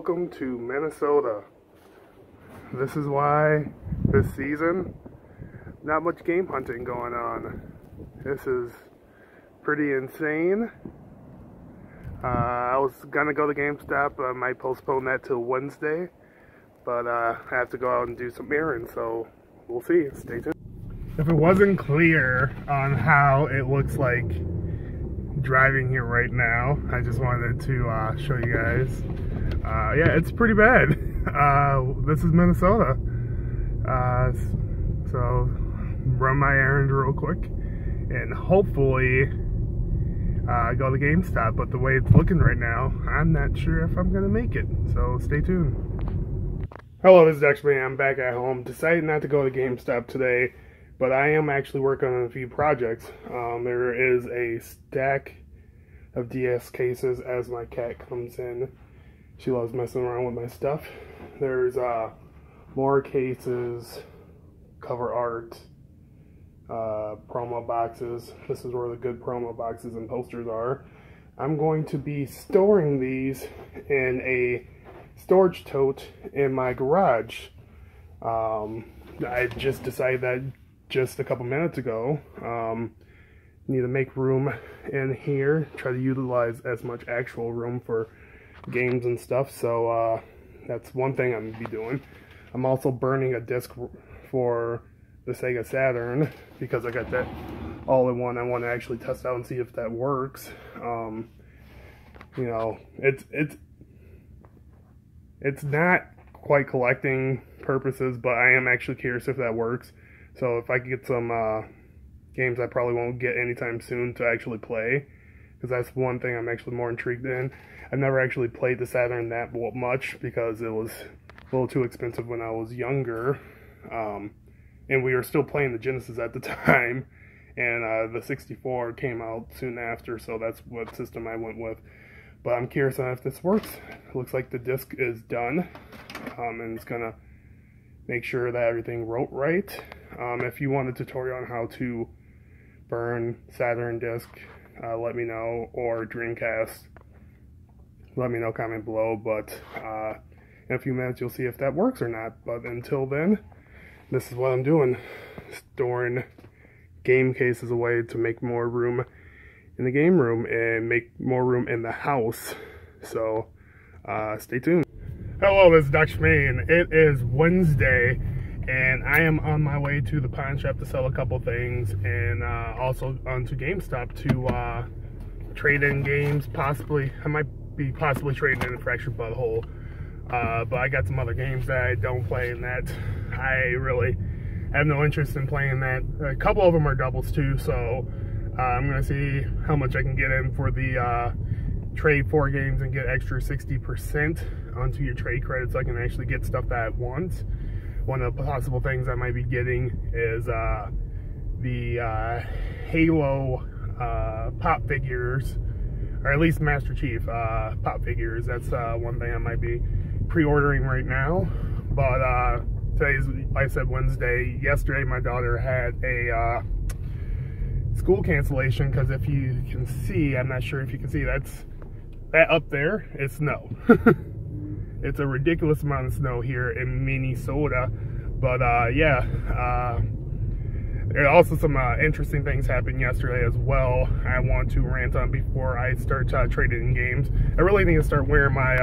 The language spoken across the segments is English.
welcome to Minnesota. This is why this season, not much game hunting going on. This is pretty insane. I was gonna go to Gamestop. I might postpone that till Wednesday, but I have to go out and do some errands, so we'll see. Stay tuned. If it wasn't clear on how it looks like driving here right now, I just wanted to show you guys. Yeah, it's pretty bad. This is Minnesota. So run my errand real quick and hopefully go to GameStop, but the way it's looking right now, I'm not sure if I'm gonna make it, so stay tuned. Hello, this is Smitty. I'm back at home. Decided not to go to GameStop today, but I am actually working on a few projects. There is a stack of DS cases as my cat comes in. She loves messing around with my stuff. There's more cases, cover art, promo boxes. This is where the good promo boxes and posters are. I'm going to be storing these in a storage tote in my garage. I just decided that just a couple minutes ago. Need to make room in here, try to utilize as much actual room for games and stuff, so that's one thing I'm going to be doing. I'm also burning a disc for the Sega Saturn because I got that all-in-one. I want to actually test out and see if that works. You know, it's not quite collecting purposes, but I am actually curious if that works. So if I could get some games I probably won't get anytime soon to actually play, because that's one thing I'm actually more intrigued in. I've never actually played the Saturn that much because it was a little too expensive when I was younger, and we were still playing the Genesis at the time, and the 64 came out soon after, so that's what system I went with. But I'm curious on if this works. It looks like the disc is done, and it's gonna make sure that everything wrote right. If you want a tutorial on how to burn Saturn disc, let me know, or Dreamcast, let me know, comment below. But in a few minutes you'll see if that works or not. But until then, this is what I'm doing, storing game cases away to make more room in the game room and make more room in the house. So stay tuned. Hello, this is Smitty, and it is Wednesday, and I am on my way to the pawn shop to sell a couple things, and also onto GameStop to trade in games. Possibly, I might be trading in a Fractured Butthole, but I got some other games that I don't play and that I really have no interest in playing. That a couple of them are doubles too, so I'm gonna see how much I can get in for the trade 4 games and get extra 60% onto your trade credits so I can actually get stuff that I want. One of the possible things I might be getting is the Halo pop figures, or at least Master Chief pop figures. That's one thing I might be pre-ordering right now. But today's, like I said, Wednesday. Yesterday my daughter had a school cancellation because if you can see, I'm not sure if you can see, that up there is snow. It's a ridiculous amount of snow here in Minnesota. But yeah, there are also some interesting things happened yesterday as well I want to rant on before I start trading in games. I really need to start wearing my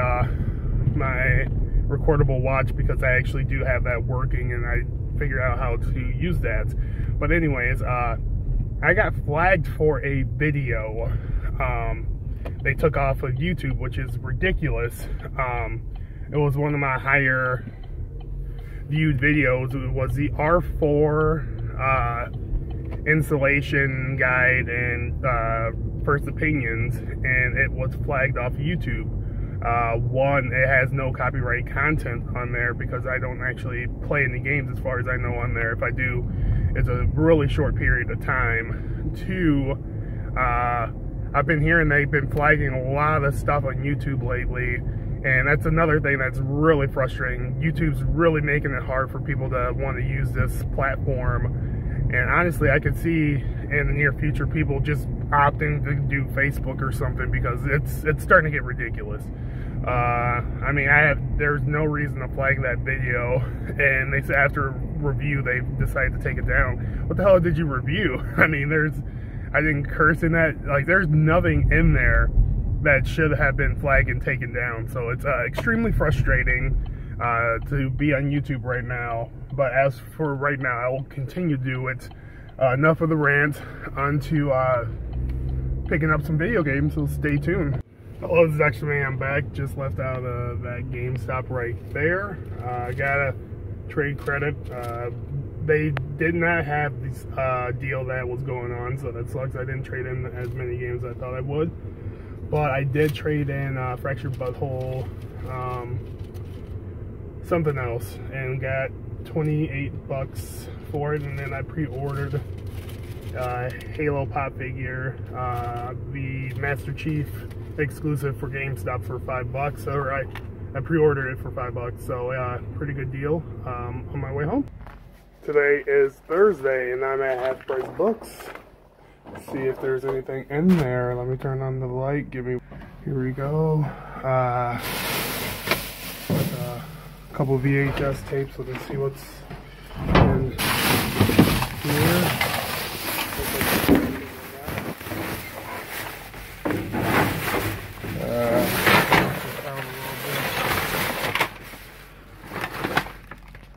my recordable watch because I actually do have that working, and I figured out how to use that. But anyways, I got flagged for a video they took off of YouTube, which is ridiculous. It was one of my higher viewed videos. It was the R4 installation guide and first opinions, and it was flagged off YouTube. One, it has no copyright content on there because I don't actually play any games as far as I know on there. If I do, it's a really short period of time. Two, I've been hearing they've been flagging a lot of stuff on YouTube lately, and that's another thing that's really frustrating. YouTube's really making it hard for people to want to use this platform, and honestly I could see in the near future people just opting to do Facebook or something, because it's starting to get ridiculous. I mean, there's no reason to flag that video, and they said after review they decided to take it down. What the hell did you review? I mean, I didn't curse in that. Like, there's nothing in there that should have been flagged and taken down. So it's extremely frustrating to be on YouTube right now. But as for right now, I will continue to do it. Enough of the rant, onto picking up some video games, so stay tuned. Hello, this is actually me. I'm back. Just left out of that GameStop right there. I got a trade credit. They did not have this deal that was going on, so that sucks. I didn't trade in as many games as I thought I would. But I did trade in Fractured Butthole, something else, and got 28 bucks for it. And then I pre-ordered Halo pop figure, the Master Chief exclusive for GameStop for $5. Or I pre-ordered it for $5, so pretty good deal. On my way home. Today is Thursday, and I'm at Half Price Books. Let's see if there's anything in there. Let me turn on the light. Here we go. A couple VHS tapes. So let's see what's in here.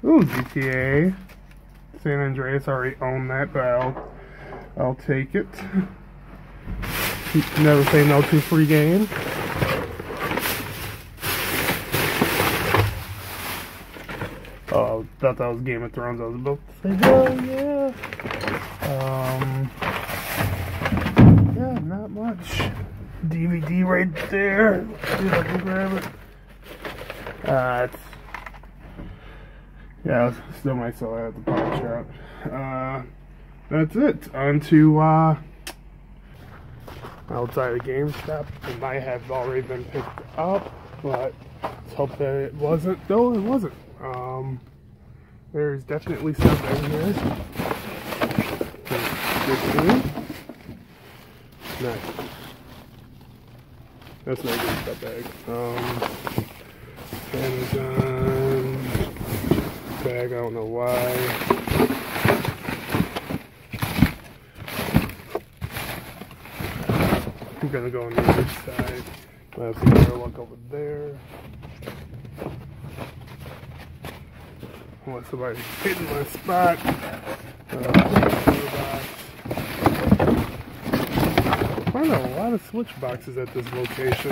Ooh, GTA. San Andreas, already own that, but I'll take it. Never say no to free game. Oh, I thought that was Game of Thrones. I was about to say, hell yeah. Yeah, not much. DVD right there. See if I can grab it. Yeah, I still might sell it at the pawn shop. That's it. On to outside of GameStop. It might have already been picked up, but let's hope that it wasn't. Though it wasn't. There's definitely stuff in here. Nice. That's not a good stuff bag. And bag, I don't know why. I'm gonna go on the other side. Let's see better look over there. Unless somebody's hitting my spot. I find a lot of switch boxes at this location.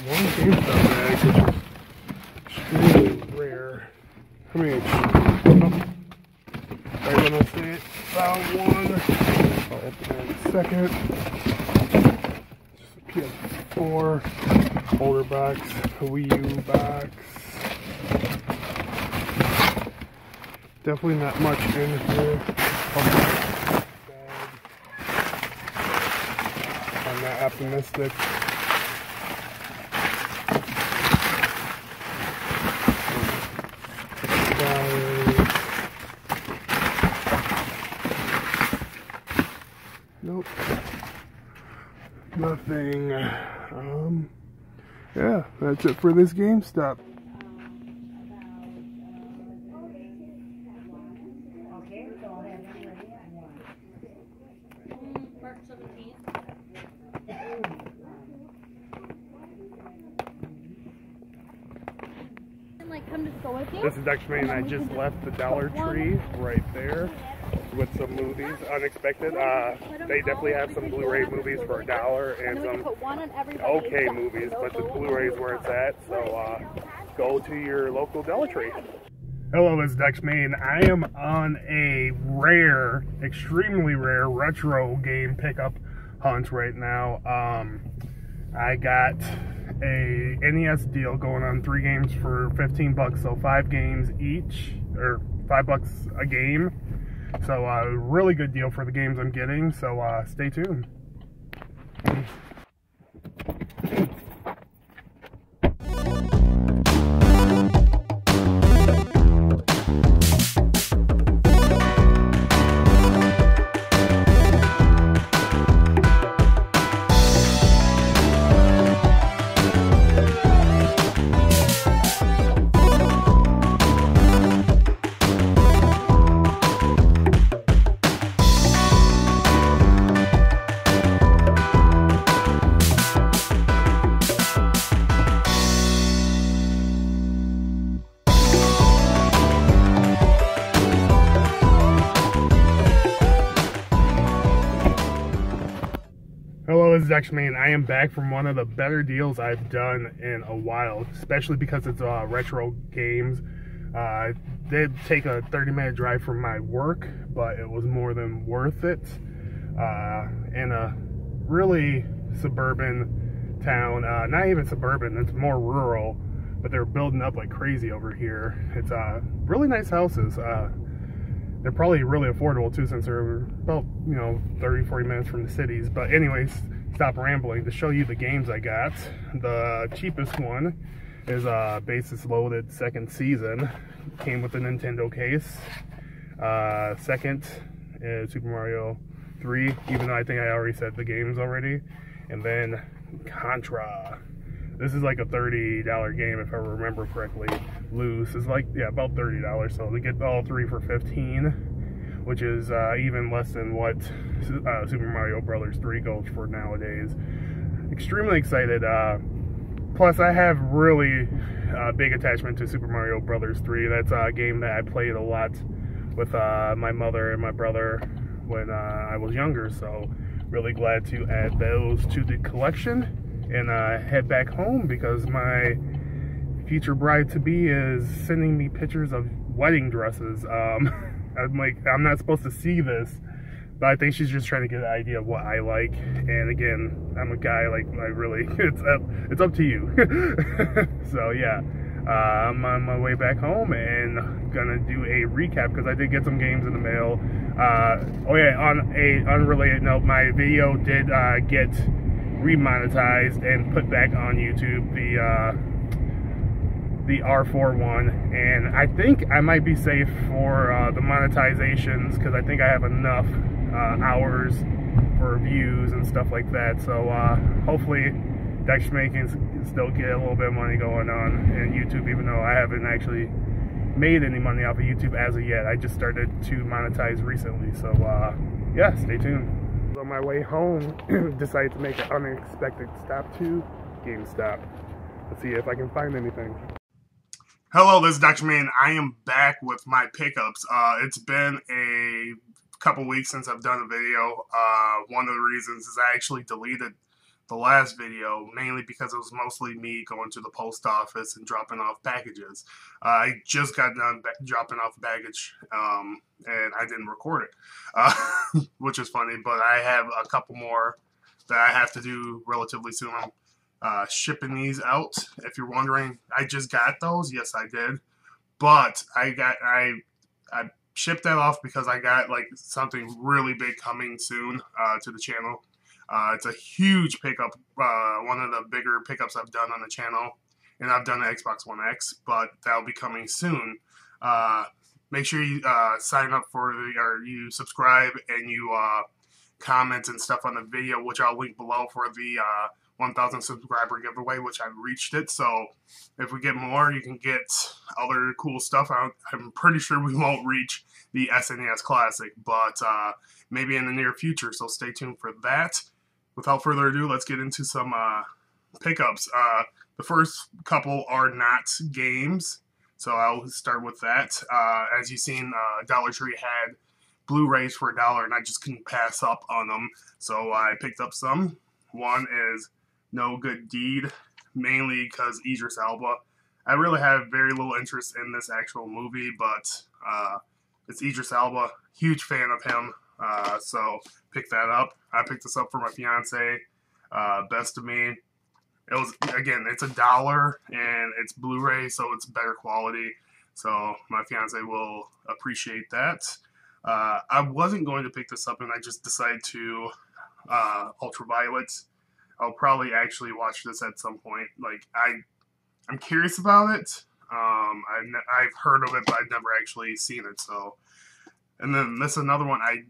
One GameStop bag, which is extremely rare. I mean, right when I see it, found one. I'll open it in a second. Just a PS4, older box, a Wii U box. Definitely not much in here. I'm not optimistic. Nope. Nothing. Yeah, that's it for this GameStop. Okay, so I'll have it ready at 1. March 17th. Like, come to school with you? This is actually, and I just left the Dollar Tree right there with some movies, unexpected. They definitely have some Blu-ray movies for $1 and some okay movies, but the Blu-ray is where it's at, so go to your local Dollar Tree. Hello, this is Dexman. I am on a rare, extremely rare retro game pickup hunt right now. I got a NES deal going on, 3 games for $15, so 5 games each, or $5 a game. So really good deal for the games I'm getting, so stay tuned. Hello, this is X Man. I am back from one of the better deals I've done in a while, especially because it's retro games. I did take a 30-minute drive from my work, but it was more than worth it. In a really suburban town, not even suburban, it's more rural, but they're building up like crazy over here. It's really nice houses. They're probably really affordable too, since they're about, 30-40 minutes from the cities. But anyways, stop rambling to show you the games I got. The cheapest one is Basis Loaded Second Season. Came with the Nintendo case. Second is Super Mario 3, even though I think I already said the games already. And then Contra. This is like a $30 game, if I remember correctly. Loose is like, yeah, about $30. So they get all three for $15, which is even less than what Super Mario Brothers 3 goes for nowadays. Extremely excited. Plus, I have really big attachment to Super Mario Brothers 3. That's a game that I played a lot with my mother and my brother when I was younger. So really glad to add those to the collection. And head back home because my future bride-to-be is sending me pictures of wedding dresses. I'm like, I'm not supposed to see this, but I think she's just trying to get an idea of what I like. And again, I'm a guy, like, I really, it's up to you. So yeah, I'm on my way back home and gonna do a recap because I did get some games in the mail. Oh yeah, on a unrelated note, my video did get remonetized and put back on YouTube, the R4 one, and I think I might be safe for the monetizations because I think I have enough hours for views and stuff like that. So hopefully Dexman can still get a little bit of money going on in YouTube, even though I haven't actually made any money off of YouTube as of yet. I just started to monetize recently, so yeah, stay tuned. On my way home, decided to make an unexpected stop to Gamestop. Let's see if I can find anything. Hello, this is Dr. Man. I am back with my pickups. It's been a couple weeks since I've done a video. One of the reasons is I actually deleted the last video, mainly because it was mostly me going to the post office and dropping off packages. I just got done dropping off a package, and I didn't record it, which is funny, but I have a couple more that I have to do relatively soon. I'm shipping these out. If you're wondering, I just got those. Yes, I did, but I shipped that off because I got like something really big coming soon to the channel. It's a huge pickup, one of the bigger pickups I've done on the channel, and I've done the Xbox One X, but that'll be coming soon. Make sure you sign up for or you subscribe and you comment and stuff on the video, which I'll link below for the 1,000 subscriber giveaway, which I've reached it. So if we get more, you can get other cool stuff. I'm pretty sure we won't reach the SNES Classic, but maybe in the near future, so stay tuned for that. Without further ado, let's get into some pickups. The first couple are not games, so I'll start with that. As you've seen, Dollar Tree had Blu-rays for $1, and I just couldn't pass up on them, so I picked up some. One is No Good Deed, mainly because Idris Elba. I really have very little interest in this actual movie, but it's Idris Elba. Huge fan of him. So pick that up. I picked this up for my fiance. Best of Me. It was, again, it's $1 and it's Blu-ray, so it's better quality. So my fiance will appreciate that. I wasn't going to pick this up, and I just decided to Ultraviolet. I'll probably actually watch this at some point. Like I'm curious about it. I've heard of it, but I've never actually seen it. So, and then this is another one I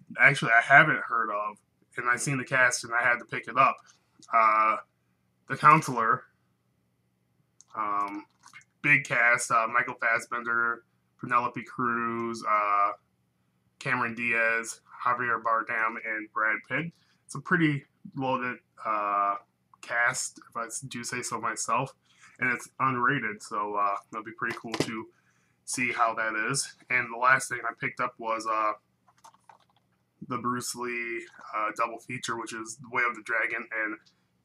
haven't heard of, and I seen the cast, and I had to pick it up. The Counselor, big cast: Michael Fassbender, Penelope Cruz, Cameron Diaz, Javier Bardem, and Brad Pitt. It's a pretty loaded cast, if I do say so myself, and it's unrated, so that'll be pretty cool to see how that is. And the last thing I picked up was the Bruce Lee double feature, which is The Way of the Dragon and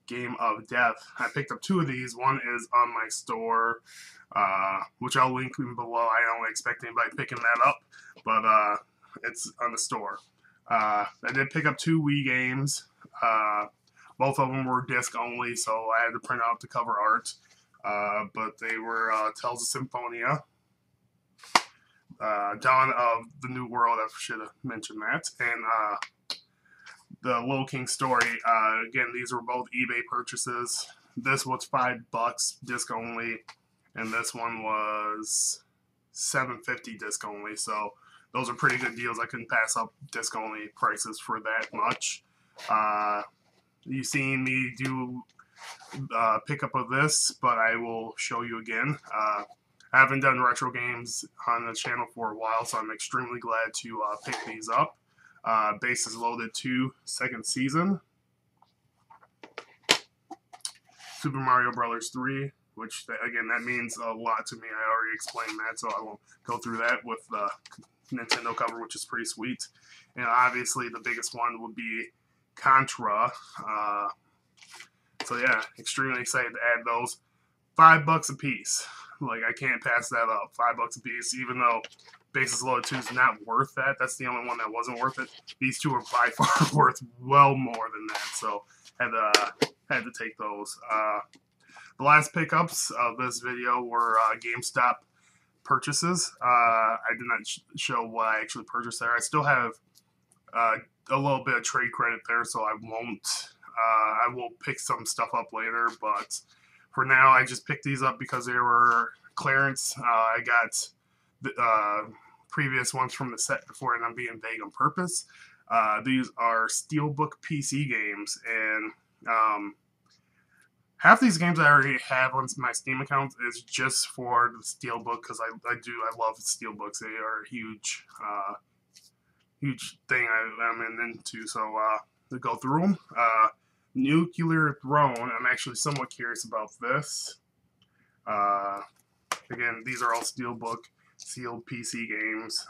Game of Death. I picked up 2 of these. One is on my store, which I'll link below. I don't expect anybody picking that up, but it's on the store. I did pick up 2 Wii games. Both of them were disc only, so I had to print out the cover art. But they were Tales of Symphonia, Dawn of the New World. I should have mentioned that, and the Little King Story. Again, these were both eBay purchases. This was $5 disc only, and this one was $7.50 disc only. So those are pretty good deals. I couldn't pass up disc only prices for that much. You've seen me do pickup of this, but I will show you again. I haven't done retro games on the channel for a while, so I'm extremely glad to pick these up. Bases Loaded 2, second season. Super Mario Brothers 3, which, again, that means a lot to me. I already explained that, so I won't go through that with the Nintendo cover, which is pretty sweet. And obviously, the biggest one would be Contra. So yeah, extremely excited to add those. $5 a piece. Like, I can't pass that up. $5 a piece, even though Bases Loaded 2 is not worth that. That's the only one that wasn't worth it. These 2 are by far worth well more than that. So had to take those. The last pickups of this video were GameStop purchases. I did not show what I actually purchased there. I still have a little bit of trade credit there, so I won't. I will pick some stuff up later, but for now, I just picked these up because they were clearance. I got the previous ones from the set before, and I'm being vague on purpose. These are Steelbook PC games, and half these games I already have on my Steam account is just for the Steelbook, because I love Steelbooks. They are a huge thing I'm into, so to go through them. Nuclear Throne, I'm actually somewhat curious about this. Again, these are all Steelbook sealed PC games.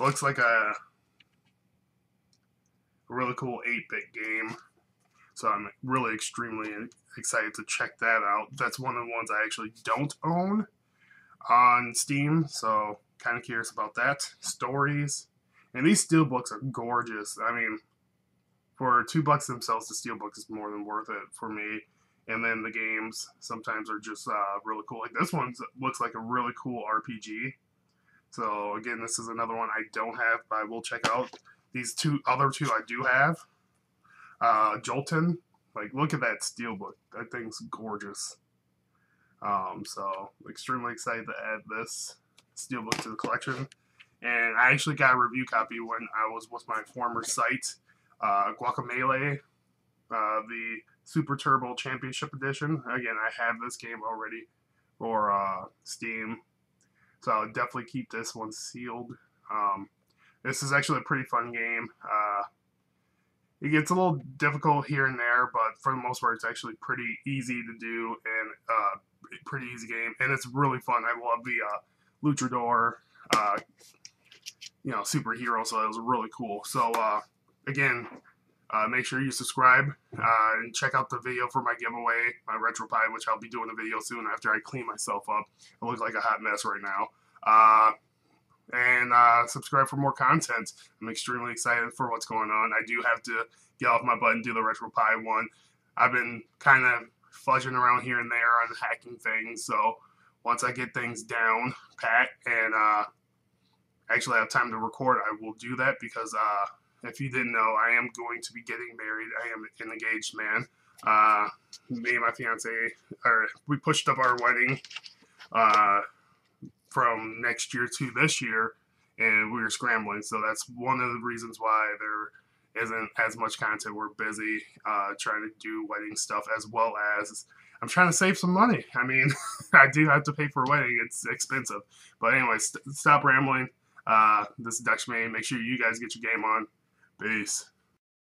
Looks like a really cool 8-bit game, so I'm really extremely excited to check that out. That's one of the ones I actually don't own on Steam, so kind of curious about that. Stories, and these Steelbooks are gorgeous. I mean, for $2 themselves, the Steelbook is more than worth it for me. And then the games sometimes are just really cool. Like this one looks like a really cool RPG. So again, this is another one I don't have, but I will check out. These other two I do have. Jolton, like look at that Steelbook. That thing's gorgeous. So extremely excited to add this Steelbook to the collection. And I actually got a review copy when I was with my former site. Guacamelee, the Super Turbo Championship Edition. Again, I have this game already for Steam, so I'll definitely keep this one sealed. This is actually a pretty fun game. It gets a little difficult here and there, but for the most part, it's actually pretty easy to do and pretty easy game, and it's really fun. I love the luchador, superhero, so it was really cool. So again, make sure you subscribe and check out the video for my giveaway, my RetroPie, which I'll be doing a video soon after I clean myself up. I look like a hot mess right now. And subscribe for more content. I'm extremely excited for what's going on. I do have to get off my butt and do the RetroPie one. I've been kind of fudging around here and there on hacking things, so once I get things down pat and actually have time to record, I will do that because if you didn't know, I am going to be getting married. I am an engaged man. Me and my fiance, we pushed up our wedding from next year to this year, and we were scrambling. So that's one of the reasons why there isn't as much content. We're busy trying to do wedding stuff, as well as I'm trying to save some money. I mean, I do have to pay for a wedding. It's expensive. But anyway, stop rambling. This is Dutch Man. Make sure you guys get your game on. Peace.